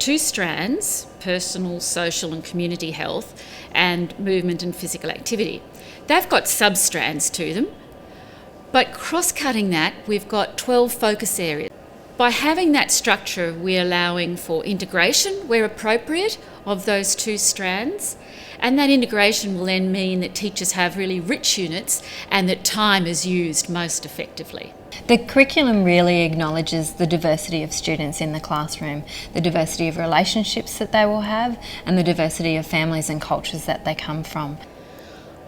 two strands: personal, social and community health, and movement and physical activity. They've got sub-strands to them, but cross-cutting that, we've got 12 focus areas. By having that structure, we're allowing for integration where appropriate of those two strands, and that integration will then mean that teachers have really rich units and that time is used most effectively. The curriculum really acknowledges the diversity of students in the classroom, the diversity of relationships that they will have, and the diversity of families and cultures that they come from.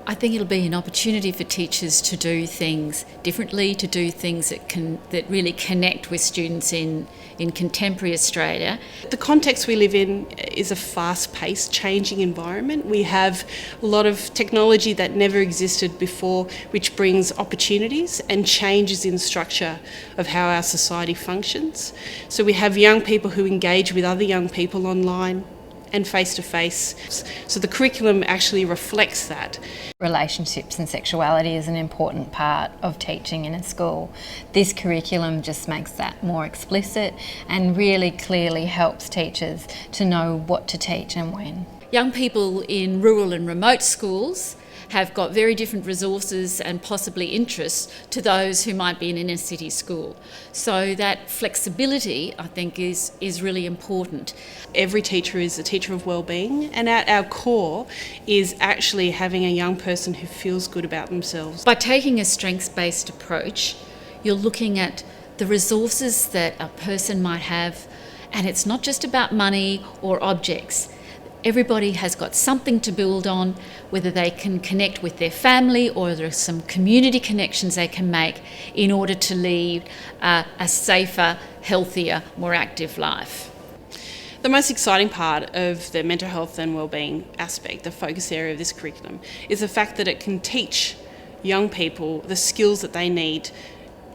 I think it'll be an opportunity for teachers to do things differently, to do things that really connect with students in contemporary Australia. The context we live in is a fast-paced, changing environment. We have a lot of technology that never existed before, which brings opportunities and changes in structure of how our society functions. So we have young people who engage with other young people online and face-to-face. So the curriculum actually reflects that. Relationships and sexuality is an important part of teaching in a school. This curriculum just makes that more explicit and really clearly helps teachers to know what to teach and when. Young people in rural and remote schools have got very different resources and possibly interests to those who might be in an inner city school. So that flexibility, I think, is really important. Every teacher is a teacher of wellbeing, and at our core is actually having a young person who feels good about themselves. By taking a strengths-based approach, you're looking at the resources that a person might have, and it's not just about money or objects. Everybody has got something to build on, whether they can connect with their family or there are some community connections they can make in order to lead a safer, healthier, more active life. The most exciting part of the mental health and wellbeing aspect, the focus area of this curriculum, is the fact that it can teach young people the skills that they need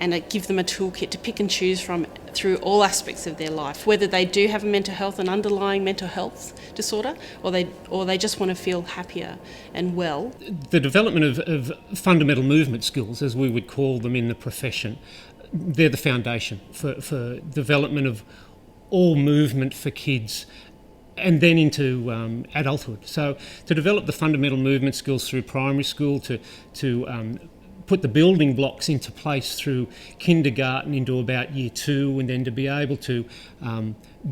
and give them a toolkit to pick and choose from through all aspects of their life, whether they do have a mental health, an underlying mental health disorder, or they just want to feel happier and well. The development of fundamental movement skills, as we would call them in the profession, they're the foundation for development of all movement for kids and then into adulthood. So to develop the fundamental movement skills through primary school, to put the building blocks into place through kindergarten into about year 2, and then to be able to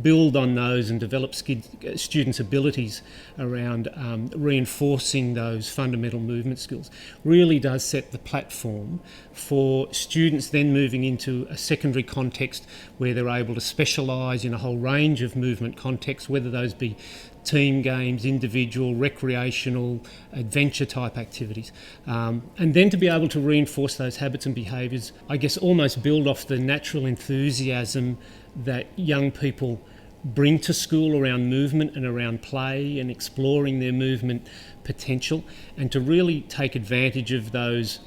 build on those and develop students' abilities around reinforcing those fundamental movement skills really does set the platform for students then moving into a secondary context where they're able to specialise in a whole range of movement contexts, whether those be team games, individual, recreational, adventure type activities. And then to be able to reinforce those habits and behaviours, I guess almost build off the natural enthusiasm that young people bring to school around movement and around play and exploring their movement potential, and to really take advantage of those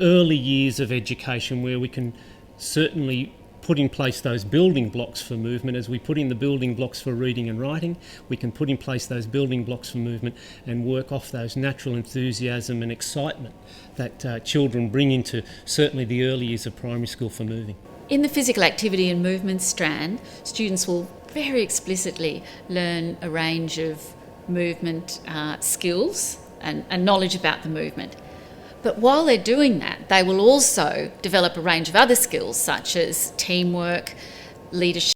early years of education where we can certainly put in place those building blocks for movement. As we put in the building blocks for reading and writing, we can put in place those building blocks for movement and work off those natural enthusiasm and excitement that children bring into certainly the early years of primary school for moving. In the physical activity and movement strand, students will very explicitly learn a range of movement skills and knowledge about the movement. But while they're doing that, they will also develop a range of other skills such as teamwork, leadership,